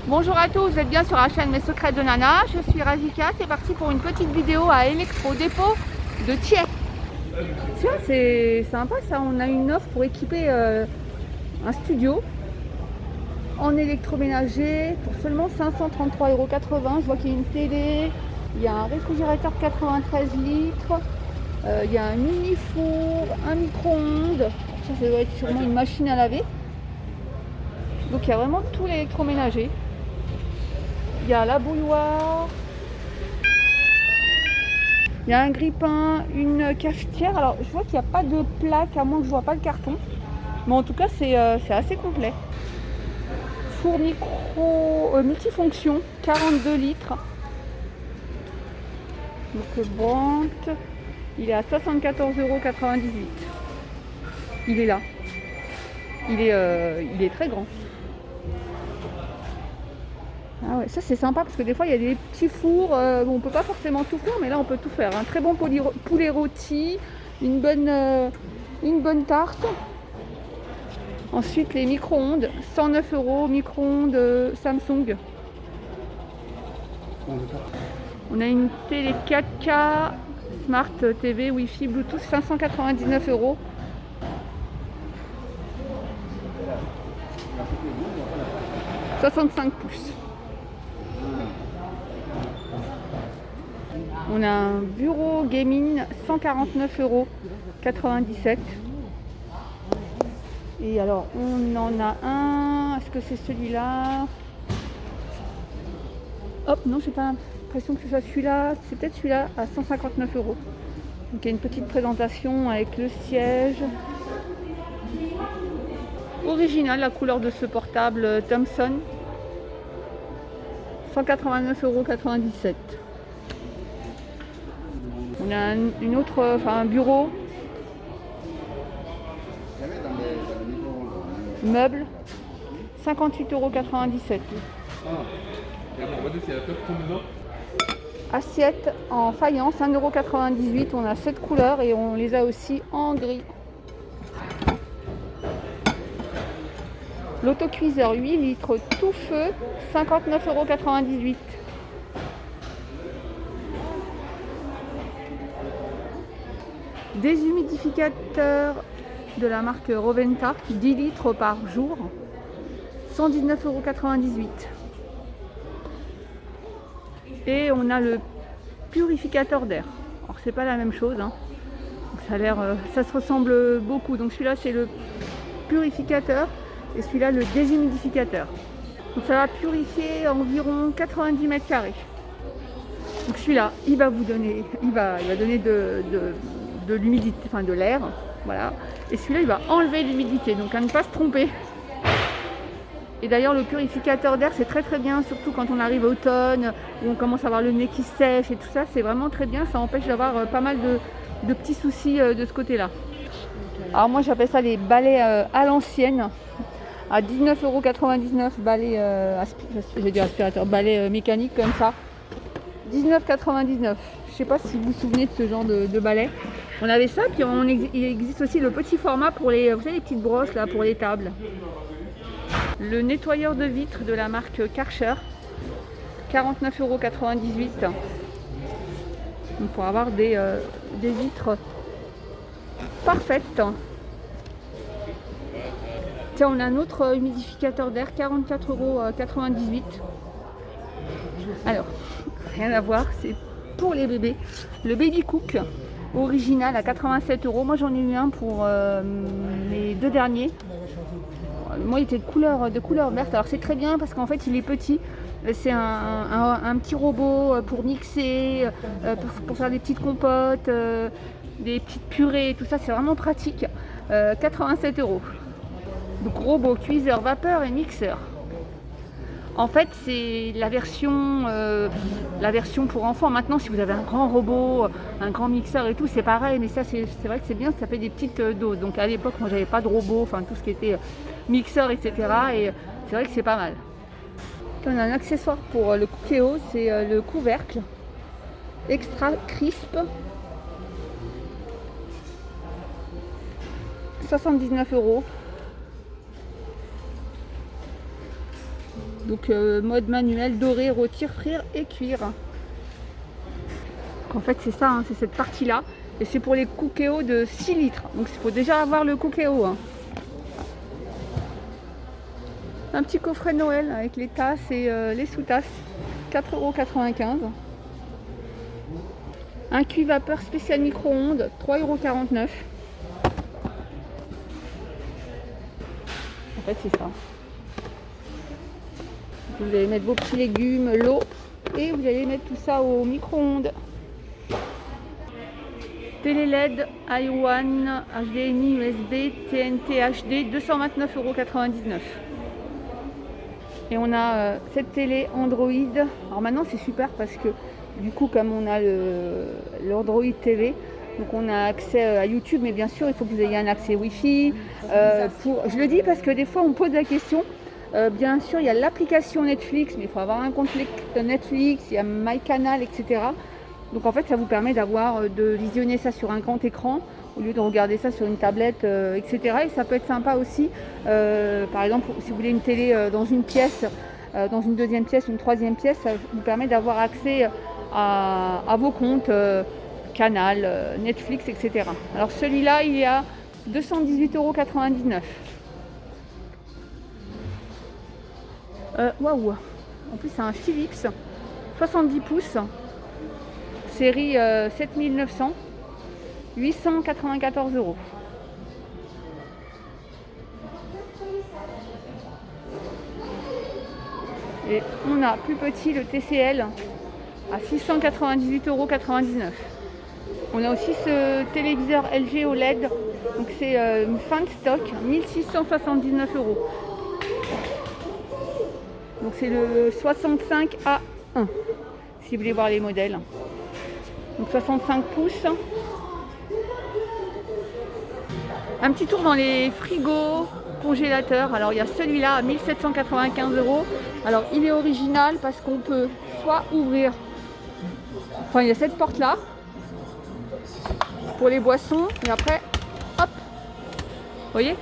Bonjour à tous, vous êtes bien sur la chaîne Mes Secrets de Nana. Je suis Razika, c'est parti pour une petite vidéo à Électro-Dépôt de Thiais. Tiens, c'est sympa ça, on a une offre pour équiper un studio en électroménager pour seulement 533,80 €. Je vois qu'il y a une télé, il y a un réfrigérateur 93 litres, il y a un mini four, un micro-ondes. Ça doit être sûrement une machine à laver. Donc il y a vraiment tout l'électroménager. Il y a la bouilloire, il y a un grille-pain, une cafetière. Alors je vois qu'il n'y a pas de plaque, à moins que je ne vois pas le carton. Mais en tout cas c'est assez complet. Four multifonction, 42 litres. Donc le Brandt, il est à 74,98 €. Il est là. Il est très grand. Ah ouais, ça c'est sympa parce que des fois il y a des petits fours où on peut pas forcément tout faire, mais là on peut tout faire. Un très bon poulet rôti, une bonne tarte. Ensuite les micro-ondes, 109 €, micro-ondes Samsung. On a une télé 4K, Smart TV, Wi-Fi, Bluetooth, 599 €. « 65 pouces. On a un bureau gaming, 149,97 €. Et alors, on en a un. Est-ce que c'est celui-là? Hop, non, j'ai pas l'impression que ce soit celui-là. C'est peut-être celui-là à 159 €. Donc, il y a une petite présentation avec le siège. Original, la couleur de ce portable Thomson. 189,97 €. On a un bureau, meuble, 58,97 €. Assiette en faïence, 1,98 €. On a 7 couleurs et on les a aussi en gris. L'autocuiseur 8 litres tout feu, 59,98 €. Déshumidificateur de la marque Roventa, 10 litres par jour, 119,98 €. Et on a le purificateur d'air. Alors c'est pas la même chose, hein. Ça a l'air, ça se ressemble beaucoup. Donc celui-là c'est le purificateur et celui-là le déshumidificateur. Donc ça va purifier environ 90 mètres carrés. Donc celui-là, il va donner de l'humidité, enfin de l'air, voilà. Et celui-là, il va enlever l'humidité, donc à ne pas se tromper. Et d'ailleurs, le purificateur d'air, c'est très très bien, surtout quand on arrive à l'automne, où on commence à avoir le nez qui sèche et tout ça, c'est vraiment très bien. Ça empêche d'avoir pas mal de petits soucis de ce côté-là. Alors moi, j'appelle ça les balais à l'ancienne, à 19,99 €, balai, balai mécanique comme ça. 19,99 €. Je sais pas si vous vous souvenez de ce genre de balai. On avait ça, puis il existe aussi le petit format pour les, vous savez, les petites brosses là pour les tables. Le nettoyeur de vitres de la marque Karcher, 49,98 €. Donc pour avoir des vitres parfaites. Tiens, on a un autre humidificateur d'air, 44,98 €. Alors, rien à voir, c'est pour les bébés. Le Baby Cook original à 87 €. Moi j'en ai eu un pour les 2 derniers. Moi il était de couleur verte. Alors c'est très bien parce qu'en fait il est petit. C'est un petit robot pour mixer, pour faire des petites compotes, des petites purées, tout ça, c'est vraiment pratique. 87 €. Donc robot, cuiseur, vapeur et mixeur. En fait, c'est la version pour enfants. Maintenant, si vous avez un grand robot, un grand mixeur et tout, c'est pareil. Mais ça, c'est vrai que c'est bien, ça fait des petites doses. Donc à l'époque, moi, j'avais pas de robot, enfin tout ce qui était mixeur, etc. Et c'est vrai que c'est pas mal. On a un accessoire pour le Cookéo, c'est le couvercle extra crisp. 79 €. Donc mode manuel, doré, rôtir, frire et cuire. Donc, en fait c'est ça, hein, c'est cette partie là. Et c'est pour les cookéos de 6 litres. Donc il faut déjà avoir le cookéo. Hein. Un petit coffret de Noël avec les tasses et les sous-tasses. 4,95 €. Un cuit vapeur spécial micro-ondes, 3,49 €. En fait, c'est ça. Vous allez mettre vos petits légumes, l'eau, et vous allez mettre tout ça au micro-ondes. Télé LED, i1, HDMI, USB, TNT HD, 229,99 €. Et on a cette télé Android. Alors maintenant c'est super parce que du coup comme on a l'Android TV, donc on a accès à YouTube, mais bien sûr il faut que vous ayez un accès Wi-Fi. Je le dis parce que des fois on pose la question. Bien sûr il y a l'application Netflix, mais il faut avoir un compte Netflix, il y a MyCanal, etc. Donc en fait ça vous permet de visionner ça sur un grand écran au lieu de regarder ça sur une tablette, etc. Et ça peut être sympa aussi, par exemple si vous voulez une télé dans une pièce, dans une deuxième pièce, une troisième pièce, ça vous permet d'avoir accès à vos comptes, Canal, Netflix, etc. Alors celui-là il est à 218,99 €. Waouh! En plus c'est un Philips 70 pouces, série 7900, 894 €. Et on a plus petit le TCL à 698,99 €. On a aussi ce téléviseur LG OLED, donc c'est une fin de stock, 1679 €. Donc c'est le 65A1 si vous voulez voir les modèles. Donc 65 pouces. Un petit tour dans les frigos, congélateurs. Alors il y a celui-là à 1795 €. Alors il est original parce qu'on peut soit ouvrir, enfin il y a cette porte là pour les boissons et après hop, vous voyez,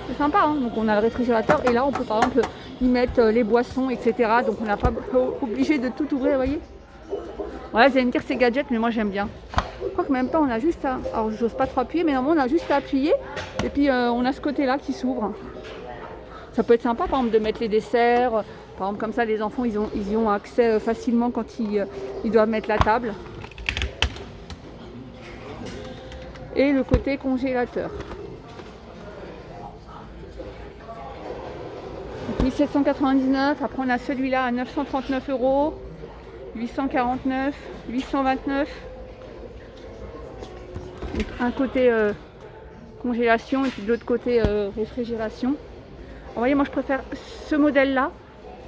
c'est sympa, hein. Donc on a le réfrigérateur et là on peut par exemple y mettre les boissons, etc. Donc on n'a pas obligé de tout ouvrir, vous voyez. Ouais, vous allez me dire c'est gadget, mais moi j'aime bien. Je crois que en même temps on a juste à, alors j'ose pas trop appuyer, mais normalement on a juste à appuyer et puis on a ce côté là qui s'ouvre. Ça peut être sympa par exemple de mettre les desserts, par exemple comme ça les enfants ils y ont accès facilement quand ils doivent mettre la table. Et le côté congélateur. 1799, après on a celui-là à 939 €, 849, 829. Donc, un côté congélation et puis de l'autre côté réfrigération. Vous voyez, moi je préfère ce modèle là.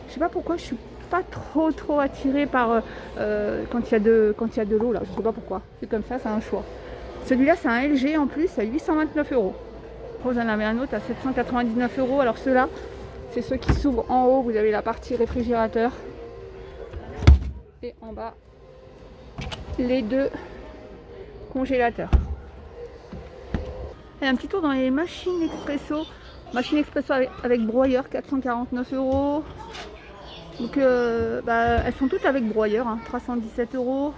Je sais pas pourquoi je suis pas trop attirée par quand il y a de l'eau là. Je sais pas pourquoi. C'est comme ça, c'est un choix. Celui-là c'est un LG en plus à 829 €. Vous en avez un autre à 799 €. Alors ceux-là, c'est ceux qui s'ouvrent en haut. Vous avez la partie réfrigérateur et en bas les deux congélateurs. Et un petit tour dans les machines expresso. Machine expresso avec broyeur, 449 €. Donc elles sont toutes avec broyeur, hein, 317 €,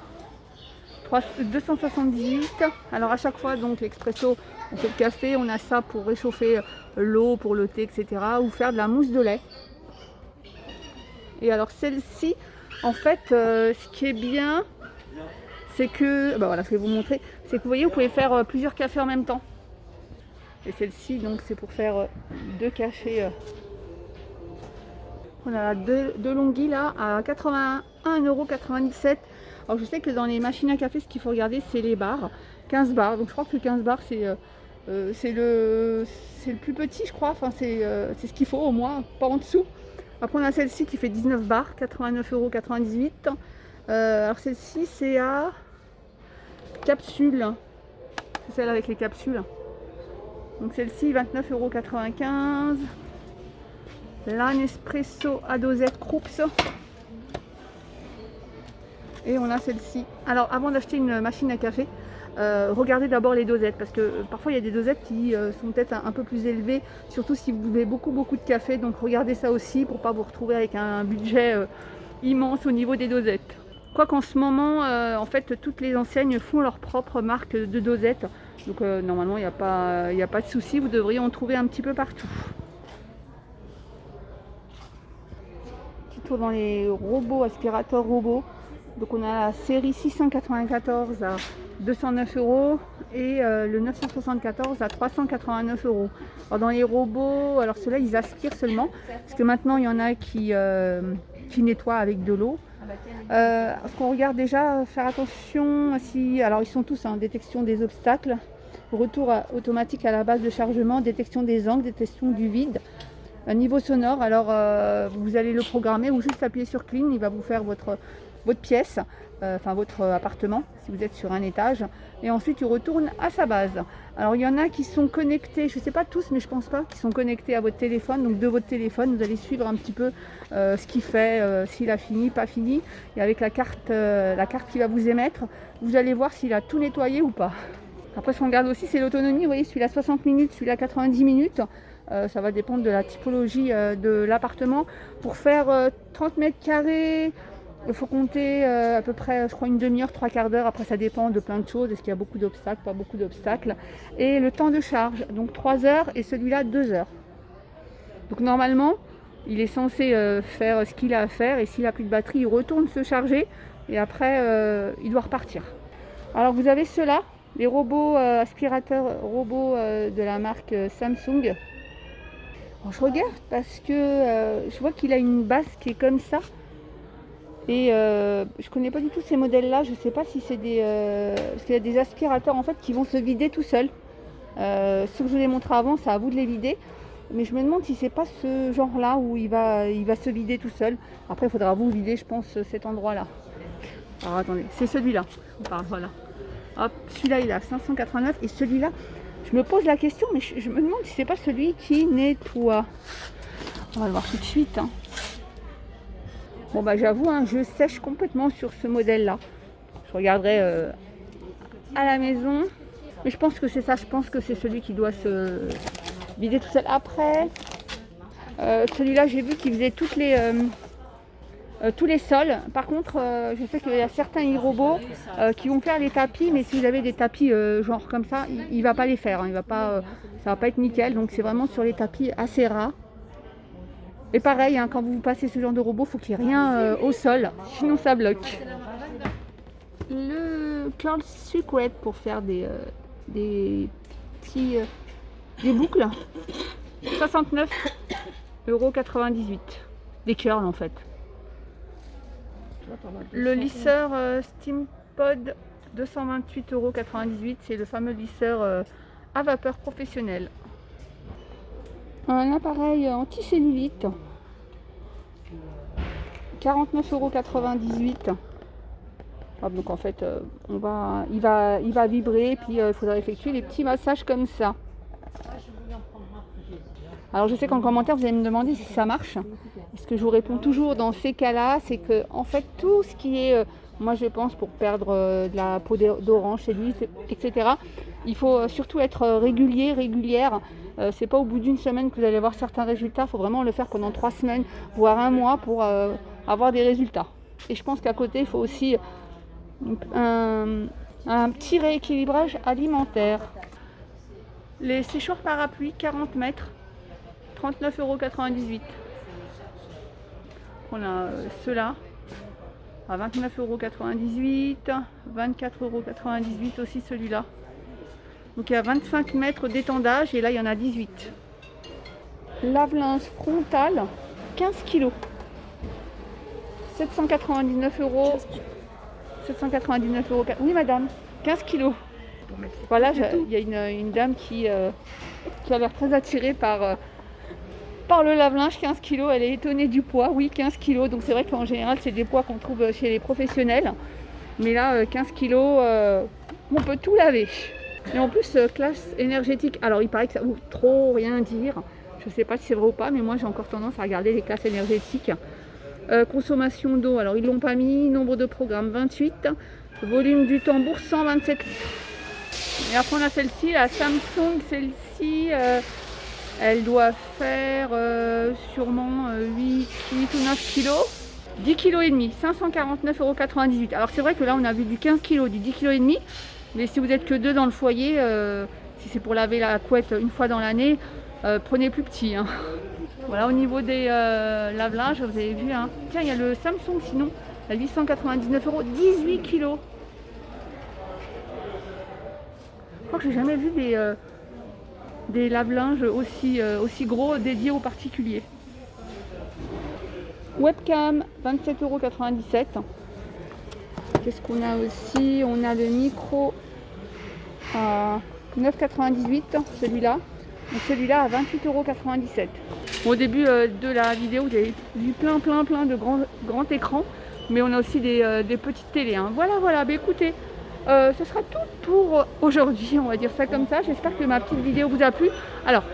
278. Alors à chaque fois, donc l'expresso, on fait le café, on a ça pour réchauffer l'eau, pour le thé, etc. Ou faire de la mousse de lait. Et alors celle-ci, en fait, ce qui est bien, c'est que, voilà, je vais vous montrer, c'est que vous voyez, vous pouvez faire plusieurs cafés en même temps. Et celle-ci, donc, c'est pour faire 2 cafés. On a deux longuis là à 81,97 €. Alors je sais que dans les machines à café, ce qu'il faut regarder, c'est les barres. 15 barres. Donc je crois que 15 barres, c'est le plus petit, je crois. Enfin, c'est ce qu'il faut au moins, pas en dessous. Après, on a celle-ci qui fait 19 barres, 89,98 €. Alors celle-ci, c'est à capsule. C'est celle avec les capsules. Donc celle-ci, 29,95 €. La Nespresso à dosette Krups. Et on a celle-ci. Alors avant d'acheter une machine à café, regardez d'abord les dosettes, parce que parfois il y a des dosettes qui sont peut-être un peu plus élevées, surtout si vous buvez beaucoup de café, donc regardez ça aussi pour ne pas vous retrouver avec un budget immense au niveau des dosettes. Quoi qu'en ce moment, en fait, toutes les enseignes font leur propre marque de dosettes, donc normalement il n'y a pas de souci, vous devriez en trouver un petit peu partout. Petit tour dans les robots, aspirateurs robots. Donc on a la série 694 à 209 € et le 974 à 389 €. Alors dans les robots, alors ceux-là ils aspirent seulement, parce que maintenant il y en a qui nettoient avec de l'eau. Ce qu'on regarde déjà, faire attention si, alors ils sont tous en détection des obstacles, retour automatique à la base de chargement, détection des angles, détection du vide. Niveau sonore, alors vous allez le programmer ou juste appuyer sur clean, il va vous faire votre pièce, enfin votre appartement si vous êtes sur un étage, et ensuite il retourne à sa base. Alors il y en a qui sont connectés, je ne sais pas tous, mais je pense pas, qui sont connectés à votre téléphone. Donc de votre téléphone vous allez suivre un petit peu ce qu'il fait, s'il a fini, pas fini, et avec la carte qu'il va vous émettre, vous allez voir s'il a tout nettoyé ou pas. Après ce qu'on regarde aussi c'est l'autonomie, vous voyez celui-là 60 minutes, celui-là 90 minutes. Ça va dépendre de la typologie de l'appartement. Pour faire 30 mètres carrés, il faut compter à peu près, je crois, une demi-heure, 3/4 d'heure. Après, ça dépend de plein de choses. Est-ce qu'il y a beaucoup d'obstacles, pas beaucoup d'obstacles. Et le temps de charge, donc 3 heures et celui-là 2 heures. Donc normalement, il est censé faire ce qu'il a à faire. Et s'il n'a plus de batterie, il retourne se charger. Et après, il doit repartir. Alors vous avez ceux-là, les robots aspirateurs robots de la marque Samsung. Alors, je regarde parce que je vois qu'il a une base qui est comme ça. Et je connais pas du tout ces modèles-là. Je sais pas si c'est des... parce qu'il y a des aspirateurs en fait qui vont se vider tout seuls. Ceux que je vous ai montré avant, c'est à vous de les vider. Mais je me demande si c'est pas ce genre-là où il va se vider tout seul. Après, il faudra vous vider, je pense, cet endroit-là. Alors attendez, c'est celui-là. Voilà. Hop, celui-là il est à 589 et celui-là... Je me pose la question, mais je me demande si c'est pas celui qui nettoie. On va le voir tout de suite. Bon bah j'avoue, je sèche complètement sur ce modèle-là. Je regarderai à la maison. Mais je pense que c'est ça, je pense que c'est celui qui doit se vider tout seul. Après, celui-là j'ai vu qu'il faisait tous les sols. Par contre, je sais qu'il y a certains e-robots qui vont faire les tapis, mais si vous avez des tapis genre comme ça, il ne va pas les faire. Ça va pas être nickel. Donc c'est vraiment sur les tapis assez ras. Et pareil, quand vous passez ce genre de robot, il faut qu'il n'y ait rien au sol, sinon ça bloque. Le Curl Secret pour faire des boucles, 69,98 €. Des curls en fait. Le lisseur Steampod, 228,98 €, c'est le fameux lisseur à vapeur professionnel. Un appareil anti-cellulite, 49,98 €. Donc en fait, il va vibrer, puis il faudra effectuer des petits massages comme ça. Alors je sais qu'en commentaire vous allez me demander si ça marche. Et ce que je vous réponds toujours dans ces cas-là, c'est que en fait tout ce qui est, moi je pense pour perdre de la peau d'orange, cellulite, etc. Il faut surtout être régulière. C'est pas au bout d'une semaine que vous allez avoir certains résultats. Il faut vraiment le faire pendant 3 semaines, voire 1 mois pour avoir des résultats. Et je pense qu'à côté il faut aussi un petit rééquilibrage alimentaire. Les séchoirs parapluies 40 mètres, 39,98 €. On a ceux-là à 29,98 €, 24,98 € aussi celui-là. Donc il y a 25 mètres d'étendage et là il y en a 18. Lave-linge frontal, 15 kg. 799 €. 799 €. Oui madame, 15 kg. Voilà, il y a une dame qui a l'air très attirée par le lave-linge, 15 kg. Elle est étonnée du poids, oui 15 kg. Donc c'est vrai qu'en général c'est des poids qu'on trouve chez les professionnels. Mais là 15 kg, on peut tout laver. Et en plus classe énergétique, alors il paraît que ça ne veut trop rien dire. Je ne sais pas si c'est vrai ou pas, mais moi j'ai encore tendance à regarder les classes énergétiques. Consommation d'eau, alors ils l'ont pas mis. Nombre de programmes 28. Volume du tambour 127 litres. Et après on a celle-ci, la Samsung, celle-ci, elle doit faire sûrement 8 ou 9 kilos. 10 kg et demi, 549,98 €. Alors c'est vrai que là on a vu du 15 kg, du 10 kg et demi, mais si vous n'êtes que deux dans le foyer, si c'est pour laver la couette une fois dans l'année, prenez plus petit. Hein. Voilà, au niveau des lave-linges, vous avez vu. Hein. Tiens, il y a le Samsung sinon, à 899 €, 18 kg. Je crois que j'ai jamais vu des lave-linges aussi gros dédiés aux particuliers. Webcam, 27,97 €. Qu'est-ce qu'on a aussi? On a le micro à 9,98 €, celui-là. Et celui-là à 28,97 €. Bon, au début de la vidéo, vous avez vu plein de grands écrans. Mais on a aussi des petites télés. Hein. Voilà. Bah, écoutez, ce sera tout pour aujourd'hui. On va dire ça comme ça. J'espère que ma petite vidéo vous a plu. Alors,